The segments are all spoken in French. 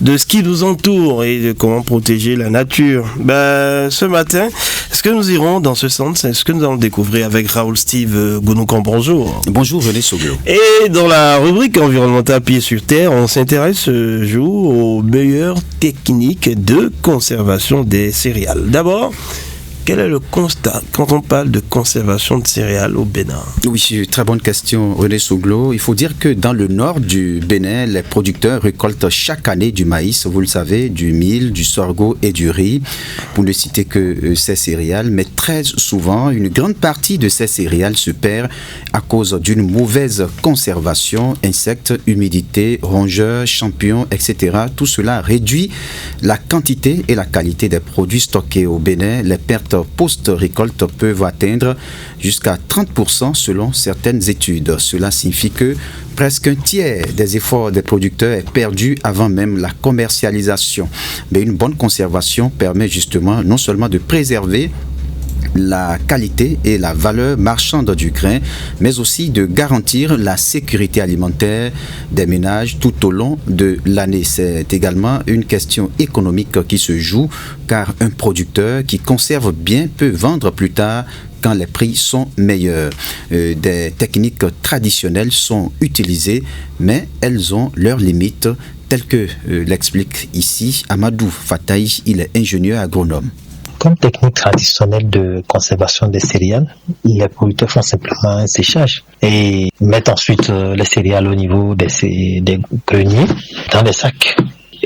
De ce qui nous entoure et de comment protéger la nature. Ce matin, est-ce que nous irons dans ce sens? Est-ce que nous allons découvrir avec Raoul Steve Gounoukan? Bonjour. Bonjour René Soglo. Et dans la rubrique environnementale Pieds sur Terre, on s'intéresse ce jour aux meilleures techniques de conservation des céréales. D'abord, quel est le constat quand on parle de conservation de céréales au Bénin? Oui, très bonne question René Soglo. Il faut dire que dans le nord du Bénin, les producteurs récoltent chaque année du maïs, vous le savez, du mil, du sorgho et du riz, pour ne citer que ces céréales. Mais très souvent, une grande partie de ces céréales se perd à cause d'une mauvaise conservation, insectes, humidité, rongeurs, champignons, etc. Tout cela réduit la quantité et la qualité des produits stockés au Bénin. Les pertes post-récolte peuvent atteindre jusqu'à 30% selon certaines études. Cela signifie que presque un tiers des efforts des producteurs est perdu avant même la commercialisation. Mais une bonne conservation permet justement non seulement de préserver la qualité et la valeur marchande du grain, mais aussi de garantir la sécurité alimentaire des ménages tout au long de l'année. C'est également une question économique qui se joue, car un producteur qui conserve bien peut vendre plus tard quand les prix sont meilleurs. Des techniques traditionnelles sont utilisées, mais elles ont leurs limites, telles que l'explique ici Amadou Fataï, il est ingénieur agronome. Comme technique traditionnelle de conservation des céréales, les producteurs font simplement un séchage et mettent ensuite les céréales au niveau des greniers dans des sacs.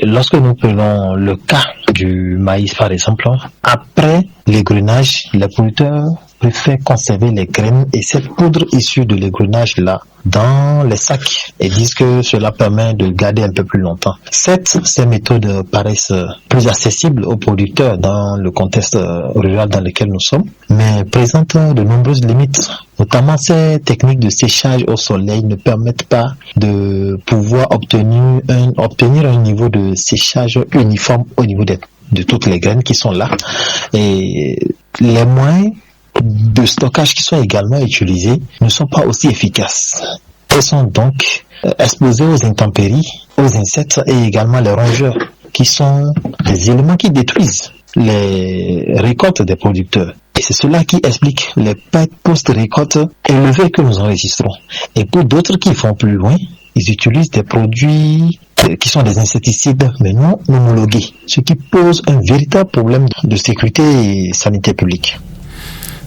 Lorsque nous prenons le cas du maïs par exemple, après l'égrenage, les producteurs préfèrent conserver les graines et cette poudre issue de l'égrenage-là dans les sacs et disent que cela permet de garder un peu plus longtemps. Certes, ces méthodes paraissent plus accessibles aux producteurs dans le contexte rural dans lequel nous sommes, mais présentent de nombreuses limites. Notamment, ces techniques de séchage au soleil ne permettent pas de pouvoir obtenir un niveau de séchage uniforme au niveau de toutes les graines qui sont là. Et les moyens de stockage qui sont également utilisés ne sont pas aussi efficaces. Elles sont donc exposées aux intempéries, aux insectes et également les rongeurs, qui sont des éléments qui détruisent les récoltes des producteurs. Et c'est cela qui explique les pertes post-récolte élevées que nous enregistrons. Et pour d'autres qui vont plus loin, ils utilisent des produits qui sont des insecticides mais non homologués, ce qui pose un véritable problème de sécurité et sanité publique.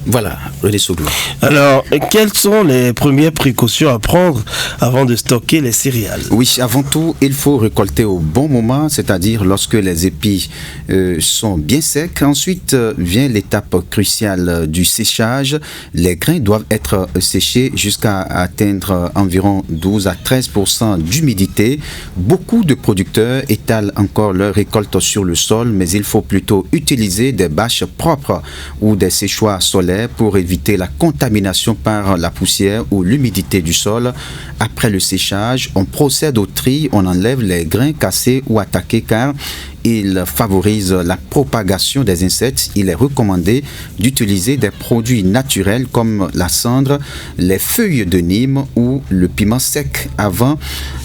Voilà, René Soglo. Alors, quelles sont les premières précautions à prendre avant de stocker les céréales? Oui, avant tout, il faut récolter au bon moment, c'est-à-dire lorsque les épis sont bien secs. Ensuite vient l'étape cruciale du séchage. Les grains doivent être séchés jusqu'à atteindre environ 12 à 13% d'humidité. Beaucoup de producteurs étalent encore leur récolte sur le sol, mais il faut plutôt utiliser des bâches propres ou des séchoirs solaires pour éviter la contamination par la poussière ou l'humidité du sol. Après le séchage, on procède au tri, on enlève les grains cassés ou attaqués car il favorise la propagation des insectes. Il est recommandé d'utiliser des produits naturels comme la cendre, les feuilles de Nîmes ou le piment sec avant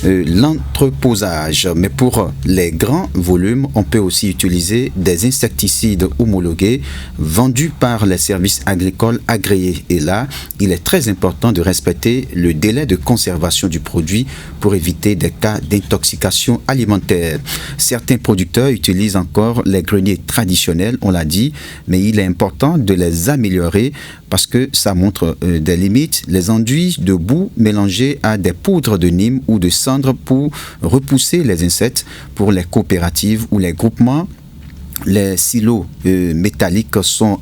l'entreposage. Mais pour les grands volumes, on peut aussi utiliser des insecticides homologués vendus par les services agricoles agréés. Et là, il est très important de respecter le délai de conservation du produit pour éviter des cas d'intoxication alimentaire. Certains producteurs utilisent encore les greniers traditionnels, on l'a dit, mais il est important de les améliorer parce que ça montre des limites. Les enduits de boue mélangés à des poudres de Nîmes ou de cendre pour repousser les insectes. Pour les coopératives ou les groupements, les silos métalliques sont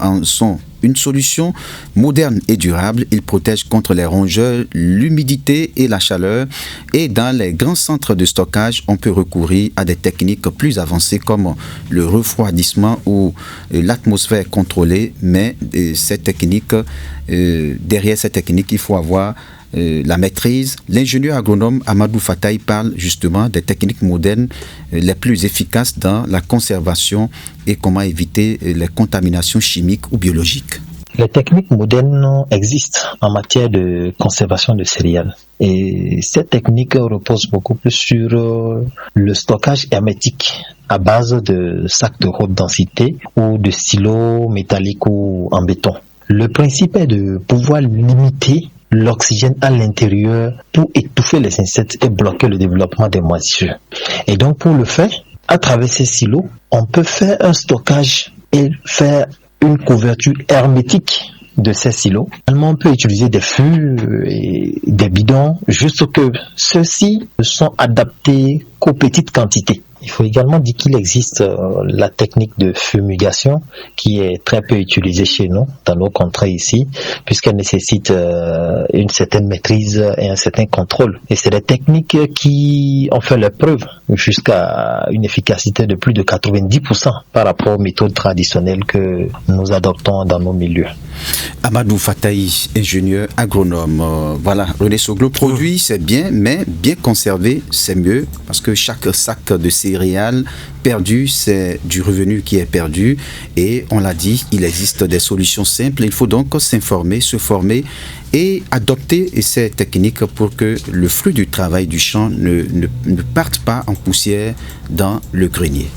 une solution moderne et durable. Ils protègent contre les rongeurs, l'humidité et la chaleur. Et dans les grands centres de stockage, on peut recourir à des techniques plus avancées comme le refroidissement ou l'atmosphère contrôlée. Mais derrière cette technique, il faut avoir la maîtrise. L'ingénieur agronome Amadou Fataï parle justement des techniques modernes les plus efficaces dans la conservation et comment éviter les contaminations chimiques ou biologiques. Les techniques modernes existent en matière de conservation de céréales. Et cette technique repose beaucoup plus sur le stockage hermétique à base de sacs de haute densité ou de silos métalliques ou en béton. Le principe est de pouvoir limiter l'oxygène à l'intérieur pour étouffer les insectes et bloquer le développement des moisissures. Et donc pour le faire, à travers ces silos, on peut faire un stockage et faire une couverture hermétique de ces silos. On peut utiliser des fûts et des bidons, juste que ceux-ci sont adaptés qu'aux petites quantités. Il faut également dire qu'il existe la technique de fumigation qui est très peu utilisée chez nous, dans nos contrées ici, puisqu'elle nécessite une certaine maîtrise et un certain contrôle. Et c'est des techniques qui ont fait leur preuve jusqu'à une efficacité de plus de 90% par rapport aux méthodes traditionnelles que nous adoptons dans nos milieux. Amadou Fataï, ingénieur agronome. Voilà, René Soglo, produit c'est bien, mais bien conservé c'est mieux, parce que chaque sac de céréales perdu, c'est du revenu qui est perdu. Et on l'a dit, il existe des solutions simples. Il faut donc s'informer, se former et adopter ces techniques pour que le fruit du travail du champ ne parte pas en poussière dans le grenier.